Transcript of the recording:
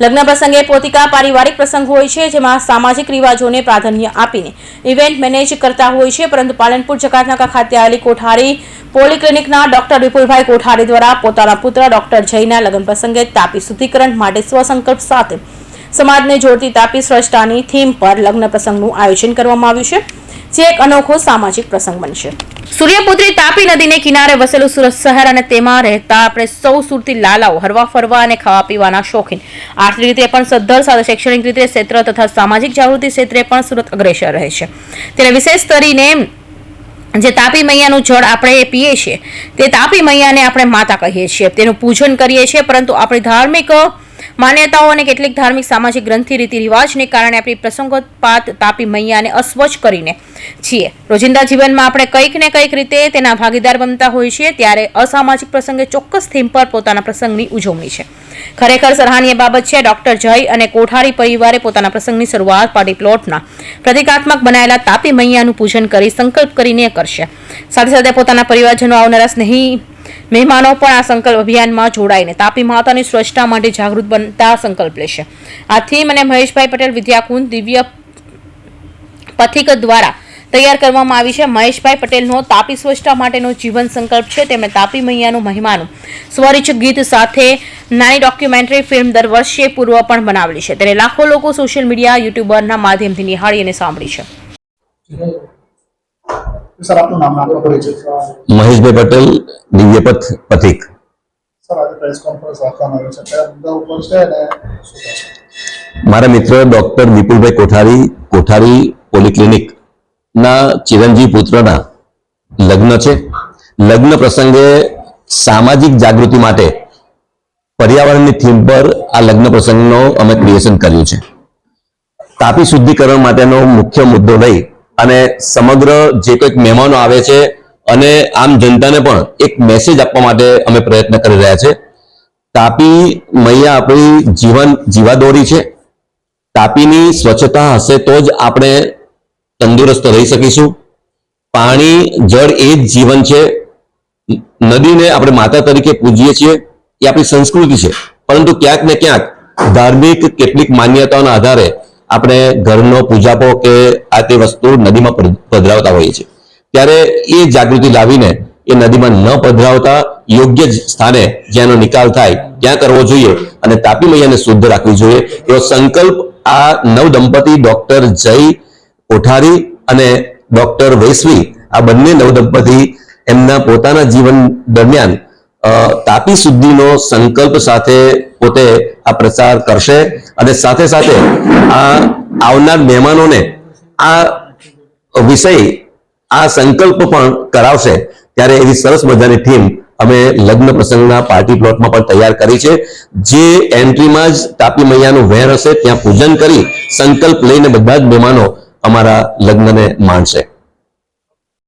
લગ્ન પ્રસંગે પોતિકા પારિવારિક પ્રસંગ હોય છે, જેમાં સામાજિક રિવાજોને પ્રાધાન્ય આપીને ઇવેન્ટ મેનેજ કરતા હોય છે, પરંતુ પાલનપુર જકાતનાકા ખાતે આવેલી કોઠારી પોલીક્લિનિકના ડોક્ટર વિપુલભાઈ કોઠારી દ્વારા પોતાના પુત્ર ડોક્ટર જયના લગ્ન પ્રસંગે તાપી શુદ્ધિકરણ માટે સ્વસંકલ્પ સાથે સમાજને જોડતી તાપી સ્રષ્ટાની થીમ પર લગ્ન પ્રસંગનું આયોજન કરવામાં આવ્યું છે, જે એક અનોખો સામાજિક પ્રસંગ બનશે। સૂર્યપુત્રી તાપી નદીને કિનારે વસેલું સુરત શહેર અને તેમાં રહેતા આપણે સૌ સુરતી લાલાઓ હરવા ફરવા અને ખાવા પીવાના શોખીન, આર્થિક રીતે પણ સદ્ધર સાથે શૈક્ષણિક રીતે ક્ષેત્ર તથા સામાજિક જાગૃતિ ક્ષેત્રે પણ સુરત અગ્રેસર રહે છે। ત્યારે વિશેષ કરીને જે તાપી મૈયાનું જળ આપણે પીએ છીએ તે તાપી મૈયાને આપણે માતા કહીએ છીએ, તેનું પૂજન કરીએ છીએ, પરંતુ આપણી ધાર્મિક માન્યતાઓ અને કેટલીક ધાર્મિક સામાજિક ગ્રંથિ રીતિ રિવાજને કારણે આપણી પ્રસંગોત્પાત તાપી મૈયાને અસ્વચ્છ કરીને છીએ। રોજિંદા જીવનમાં આપણે કંઈક ને કંઈક રીતે તેના ભાગીદાર બનતા હોઈએ છીએ, ત્યારે અસામાજિક પ્રસંગે ચોક્કસ થીમ પર પોતાના પ્રસંગની ઉજવણી છે। ખરેખર સરાહનીય બાબત છે। ડોક્ટર જય અને કોઠારી પરિવારે પોતાના પ્રસંગની શરૂઆત પાર્ટી પ્લોટના પ્રતિકાત્મક બનાયેલા તાપી મૈયાનું પૂજન કરી સંકલ્પ કરીને કરશે। સાથે સાથે પોતાના પરિવારજનો આવનારા સ્નેહી મહેમાનો પણ આ સંકલ્પ અભિયાનમાં જોડાઈને તાપી માતાની સ્વચ્છતા માટે જાગૃત બનતા સંકલ્પ લેશે। આ થીમ અને મહેશભાઈ પટેલ વિદ્યાકુંજ દિવ્ય પથિક દ્વારા તૈયાર કરવામાં આવી છે। મહેશભાઈ પટેલનો તાપી સ્વચ્છતા માટેનો જીવન સંકલ્પ છે। તેમણે તાપી મૈયાનું મહિમાનું સ્વરિચ ગીત સાથે નાની ડોક્યુમેન્ટરી ફિલ્મ દર વર્ષે પૂર્વ પણ બનાવેલી છે, તેને લાખો લોકો સોશિયલ મીડિયા યુટ્યુબરના માધ્યમથી નિહાળી અને સાંભળી છે। सर आपका नाम आपका परिचय। महेशभाई पटेल दिव्यपथ पथिक। सर आज प्रेस कॉन्फ्रेंस રાખવામાં આવી છે, કયા મુદ્દા ઉપર છે અને શું છે? મારા મિત્ર ડોક્ટર વિપુલભાઈ કોઠારી કોઠારી પોલીક્લિનિક ના ચિરંજીવ પુત્રના લગ્ન છે। લગ્ન પ્રસંગે સામાજિક જાગૃતિ માટે પર્યાવરણની થીમ પર આ લગ્ન પ્રસંગનો અમે ક્રિએશન કર્યું છે। તાપી શુદ્ધિકરણ માટેનો મુખ્ય મુદ્દો લઈ અને સમગ્ર જે કોઈક મહેમાનો આવે છે અને આમ જનતાને પણ એક મેસેજ આપવા માટે અમે પ્રયત્ન કરી રહ્યા છે। તાપી મૈયા આપણી જીવાદોરી છે। તાપીની સ્વચ્છતા હશે તો જ આપણે તંદુરસ્ત રહી શકીશું। પાણી જળ એ જ જીવન છે। નદીને આપણે માતા તરીકે પૂજીએ છીએ, એ આપણી સંસ્કૃતિ છે, પરંતુ ક્યાંક ને ક્યાંક ધાર્મિક કેટલીક માન્યતાઓના આધારે આપણે ઘરનો પૂજાપો કે આ તે વસ્તુ નદીમાં પધરાવતા હોઈએ છીએ। ત્યારે એ જાગૃતિ લાવીને એ નદીમાં ન પધરાવતા યોગ્ય સ્થાને જેનો નિકાલ થાય ત્યાં કરવો જોઈએ અને તાપી મૈયાને શુદ્ધ રાખવી જોઈએ, એવો સંકલ્પ આ નવ દંપતી ડોક્ટર જય કોઠારી અને ડોક્ટર વૈશ્વી આ બંને નવ દંપતી એમના પોતાના જીવન દરમિયાન તાપી શુદ્ધિનો સંકલ્પ સાથે પોતે આ પ્રચાર કરશે અને સાથે સાથે આ આવનાર મહેમાનોને આ વિષય આ સંકલ્પ પણ કરાવશે। ત્યારે એવી સરસ મજાની થીમ અમે લગ્ન પ્રસંગના પાર્ટી પ્લોટમાં પણ તૈયાર કરી છે, જે એન્ટ્રીમાં જ તાપી મૈયાનું વહેણ હશે, ત્યાં પૂજન કરી સંકલ્પ લઈને બધા જ મહેમાનો અમારા લગ્નને માણશે।